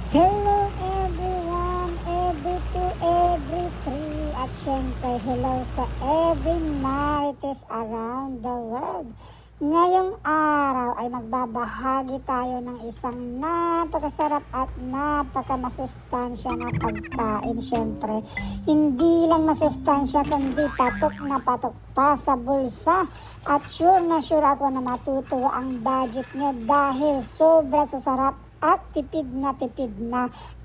Hello everyone, every two, every three, at syempre hello sa every Marites around the world. Ngayong araw ay magbabahagi tayo ng isang napakasarap at napakamasustansya na pagkain. Syempre, hindi lang masustansya kundi patok na patok pa sa bulsa. At sure ako na matutuwa ang budget nyo dahil sobra sa sarap at tipid na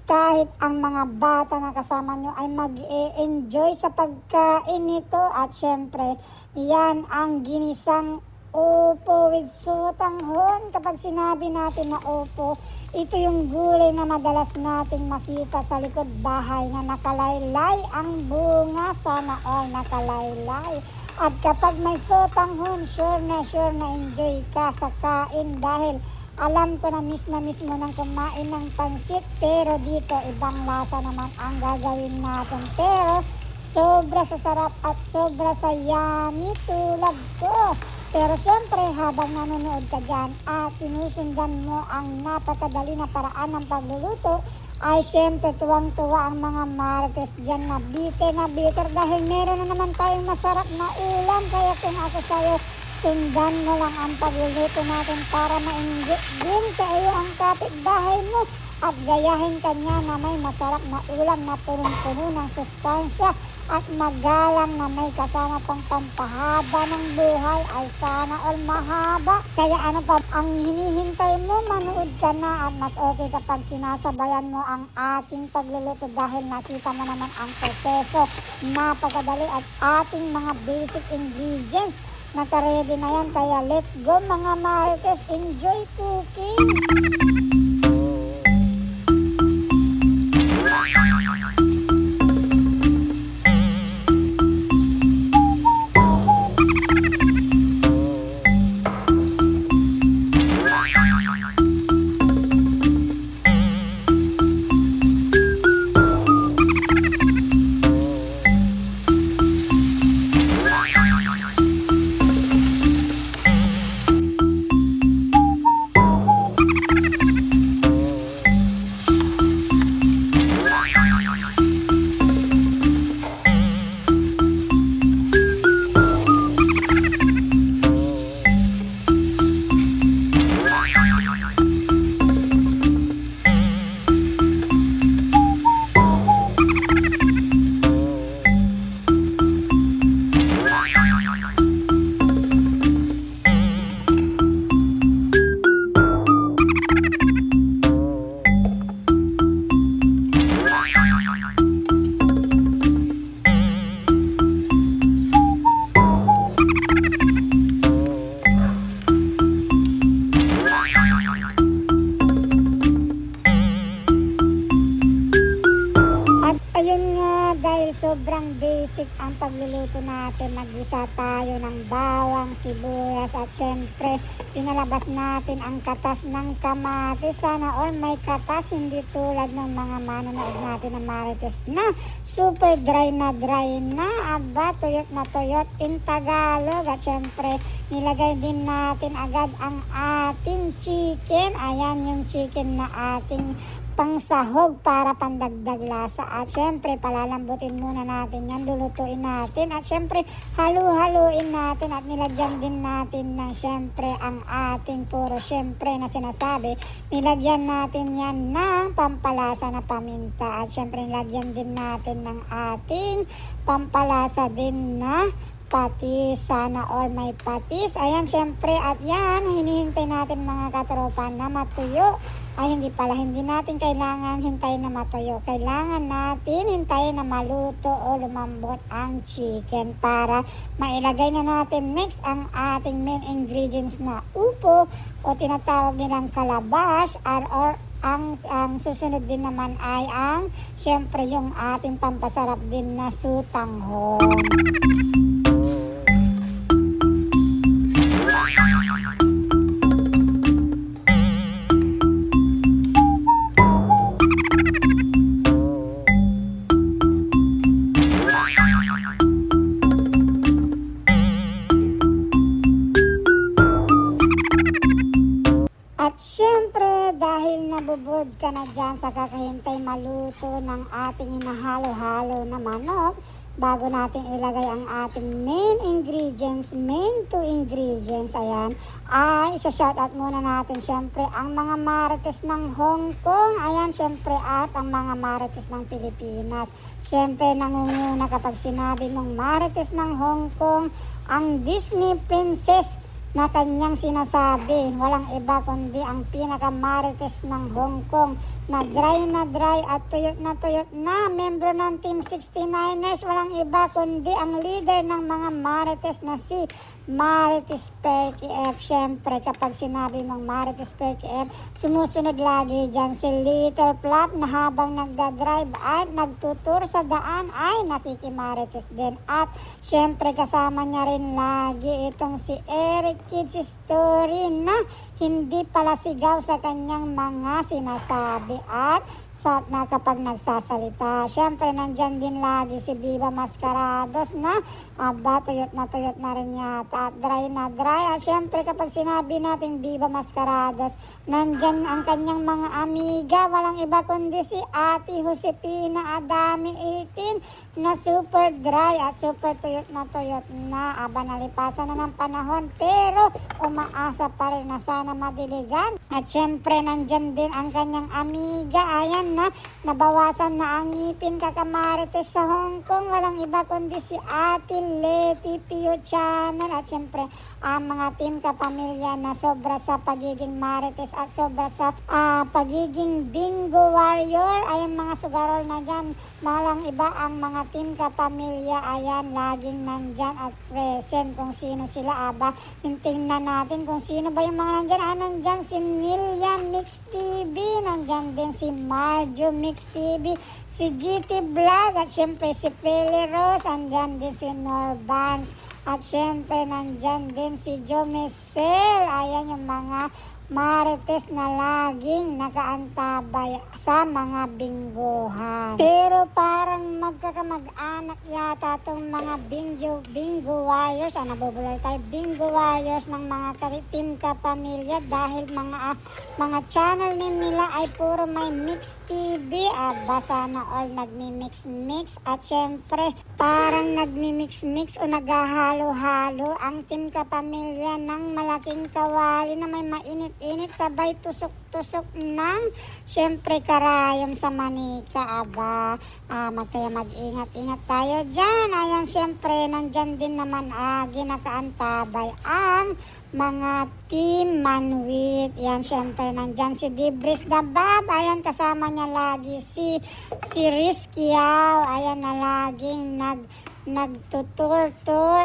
kahit ang mga bata na kasama nyo ay mag-e-enjoy sa pagkain nito. At syempre, yan ang ginisang upo with sotanghon. Kapag sinabi natin na upo, ito yung gulay na madalas nating makita sa likod bahay na nakalaylay ang bunga. Sana all nakalaylay. At kapag may sotanghon, sure na enjoy ka sa kain dahil alam ko na miss mo nang kumain ng pansit, pero dito ibang lasa naman ang gagawin natin. Pero sobra sa sarap at sobra sa yummy tulad ko. Pero syempre habang nanonood ka dyan at sinusundan mo ang napakadali na paraan ng pagluluto, ay syempre tuwang-tuwa ang mga Marites dyan na bitter dahil meron na naman tayong masarap na ulam. Kaya kung ako sa'yo, sundan mo lang ang pagluluto natin para mainggit din sa iyo ang kapitbahay mo at gayahin kanya na may masarap na ulam na punong-puno ng sustansya at magalang na may kasama pang pampahaba ng buhay. Ay sana all mahaba. Kaya ano pa ang hinihintay mo? Manood ka na at mas okay kapag sinasabayan mo ang ating pagluluto dahil nakita mo naman ang proseso. Napakadali at ating mga basic ingredients naka-ready na yan. Kaya let's go mga Marites, enjoy cooking! Sobrang basic ang pagluluto natin. Nag-isa tayo ng bawang, sibuyas at syempre pinalabas natin ang katas ng kamatis. Sana all may katas, hindi tulad ng mga manonood natin ng Marites na super dry na. Aba, tuyot na tuyot in Tagalog. At syempre nilagay din natin agad ang ating chicken. Ayan yung chicken na ating pangsahog para pandagdag lasa. At syempre palalambutin muna natin yan, lulutuin natin at syempre halu-haluin natin at nilagyan din natin ng syempre ang ating puro syempre na sinasabi. Nilagyan natin yan ng pampalasa na paminta at syempre nilagyan din natin ng ating pampalasa din na patis. Sana all may patis. Ayan syempre at yan hinihintay natin mga katropa na matuyo. Ay hindi natin kailangan hintayin na matuyo. Kailangan natin hintayin na maluto o lumambot ang chicken para mailagay na natin next ang ating main ingredients na upo o tinatawag nilang calabash or ang susunod din naman ay ang syempre yung ating pampasarap din na sotanghon. board ka na dyan sa kakahintay maluto ng ating hinahalo-halo na manok, bago natin ilagay ang ating main ingredients, main 2 ingredients, ayan, ay isa-shoutout muna natin syempre ang mga marites ng Hong Kong, ayan, syempre, at ang mga marites ng Pilipinas. Syempre, nangunguna kapag sinabi mong marites ng Hong Kong, ang Disney princess na kanyang sinasabi, walang iba kundi ang pinakamarites ng Hong Kong, na dry at tuyot na membro ng Team 69ers, walang iba kundi ang leader ng mga marites na si Marites Perky F. Syempre, kapag sinabi mong Marites Perky F, sumusunod lagi dyan si Little Flap na habang nagdadrive at nagtutur sa daan ay nakikimarites din. At syempre, kasama niya rin lagi itong si Eric Kids Story na hindi pala sigaw sa kanyang mga sinasabi at na kapag nagsasalita. Syempre, nandyan din lagi si Viva Mascarados na tuyot na rin yata at dry na dry. At syempre, kapag sinabi natin Viva Mascarados, nandyan ang kanyang mga amiga, walang iba kundi si Ate Josepina Adami 18 na super dry at super tuyot na. Aba, nalipasan na ng panahon pero umaasa pa rin na sana madiligan. At syempre, nandyan din ang kanyang amiga, ayan, na nabawasan na ang ngipin kakamarites sa Hong Kong, walang iba kundi si Ate Leti Pio Channel. At syempre, ang mga team kapamilya na sobra sa pagiging marites at sobra sa pagiging bingo warrior, ayan, mga sugarol na dyan, walang iba ang mga team kapamilya, ayan, laging nandyan at present. Kung sino sila, aba, tingnan natin kung sino ba yung mga nandyan. Nandyan si Nilia Mix TV, nandyan din si Marjo Mix TV, si GT Vlog, at syempre si Pele Rose, andyan din si Norbans, at syempre nandyan din si Jo Michelle. Ayan yung mga marites na laging nakaantabay sa mga bingguhan. Pero parang magkakamag-anak yata itong mga bingo warriors, nabubulol tayo, bingo warriors ng mga team kapamilya, dahil mga channel nila ay puro may mix TV. Aba, sana all nagmi-mix at syempre parang nagmi-mix o naghahalo-halo ang team kapamilya ng malaking kawali na may mainit sabay tusok ng syempre karayom sa manika. Aba, kaya mag-ingat tayo dyan. Ayan, syempre nandyan din naman ginakaantabay ang mga team Manwit. Yan, syempre nandyan si Dibris Dabab, ayan, kasama niya lagi si Rizkiao, ayan, na laging nagtutur,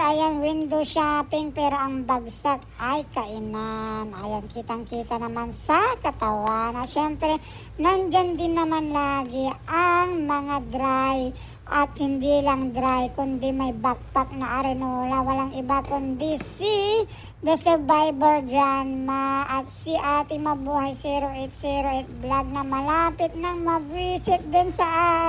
ayan, window shopping, pero ang bagsak ay kainan. Ayan, kitang-kita naman sa katawan. At syempre, nandyan din naman lagi ang mga dry, at hindi lang dry, kundi may backpack na arenola, walang iba kundi si The Survivor Grandma at si Ate Mabuhay 0808 Vlog na malapit nang ma-visit din sa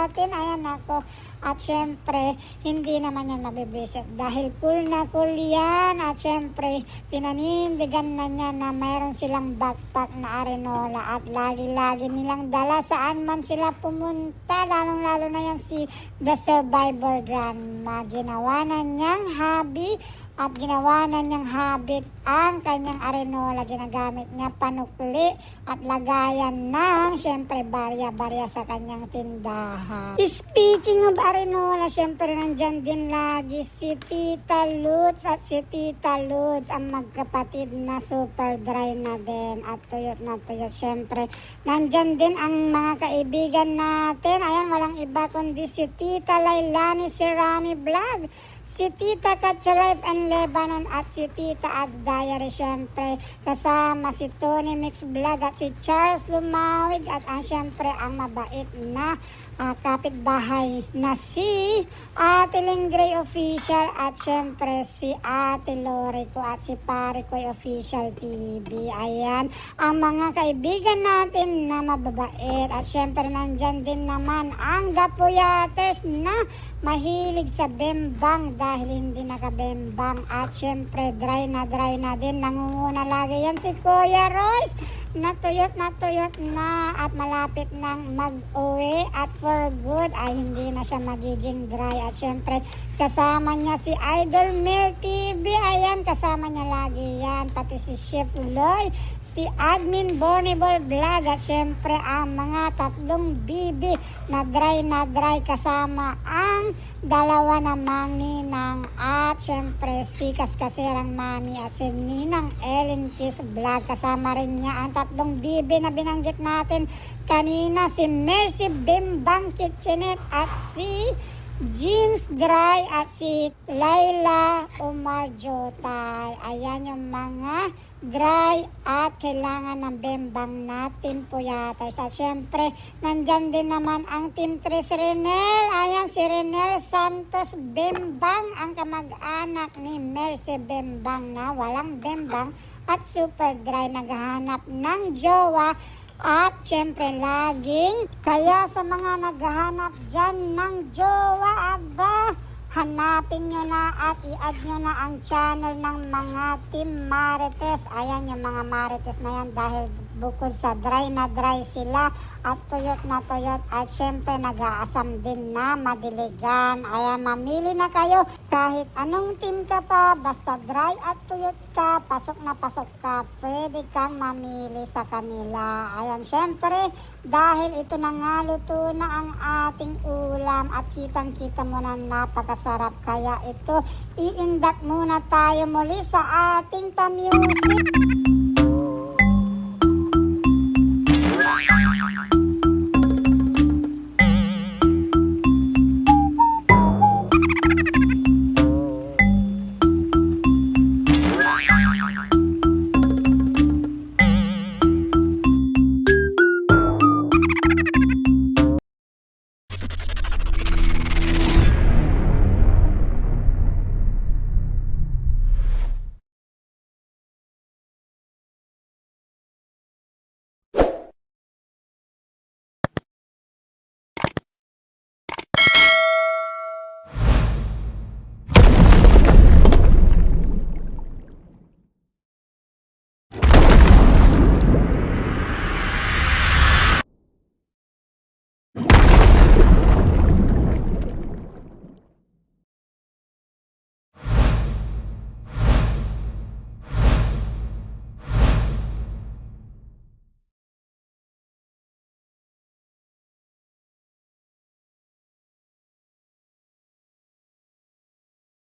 atin. Ayan ako. At syempre, hindi naman yan mabibisit dahil cool na cool yan. At syempre, pinaninindigan na niya na mayroon silang backpack na arenola at lagi-lagi nilang dala saan man sila pumunta. Lalong-lalo na yan si The Survivor Grandma. Ginawa na niyang hobby at ginawa na niyang habit ang kanyang arenola. Ginagamit niya panukli at lagayan ng syempre barya-barya sa kanyang tindahan. Speaking of arenola, syempre nandyan din lagi si Tita Lutz at si Tita Lutz, ang magkapatid na super dry na din at tuyot na tuyot. Syempre nandyan din ang mga kaibigan natin, ayan, walang iba kundi si Tita Lailani Sirami Vlog, si Tita Katya Life and Lebanon at si Tita Ads Diary, syempre kasama si Tony Mix Vlog at si Charles Lumawig at syempre ang mabait na kapitbahay na si Ate Lingray Official at syempre si Ate Lori ko at si Pare Koy Official TV. Ayan, ang mga kaibigan natin na mababait. At syempre nandyan din naman ang Dapuyaters na mahilig sa bembang dahil hindi nakabembang. At syempre dry na din, nangunguna lagi yan si Kuya Royce natuyot na at malapit nang mag-uwi at for good ay hindi na siya magiging dry. At syempre kasama niya si Idol Mel TV, ayan, kasama niya lagi yan, pati si Chef Loy, si Admin Bornable Vlog at syempre ang mga tatlong bibi na dry kasama ang dalawa na Ninang at syempre si Kaskasirang Mami at si Ninang Ellen Kiss Vlog. Kasama rin niya ang tatlong bibi na binanggit natin kanina, si Mercy Bimbang Kitchenette at si Jeans Dry at si Laila Umar Jotay. Ayan yung mga dry at kailangan ng bembang na Team Puyaters. At syempre, nandyan din naman ang Team Tris Renel. Ayan si Renel Santos Bembang, ang kamag-anak ni Mercy Bembang na walang bembang at super dry, naghahanap ng jowa. At syempre laging, kaya sa mga naghahanap dyan ng jowa, aba, hanapin nyo na at i-add nyo na ang channel ng mga Team Marites. Ayan yung mga Marites na yan, dahil bukod sa dry na dry sila at tuyot na tuyot at syempre nag-aasam din na madiligan. Ayan, mamili na kayo kahit anong team ka pa, basta dry at tuyot ka, pasok na pasok ka, pwede kang mamili sa kanila. Ayan, syempre dahil ito na nga, luto na ang ating ulam at kitang-kita mo na napakasarap, kaya ito iindak muna tayo muli sa ating pa-music.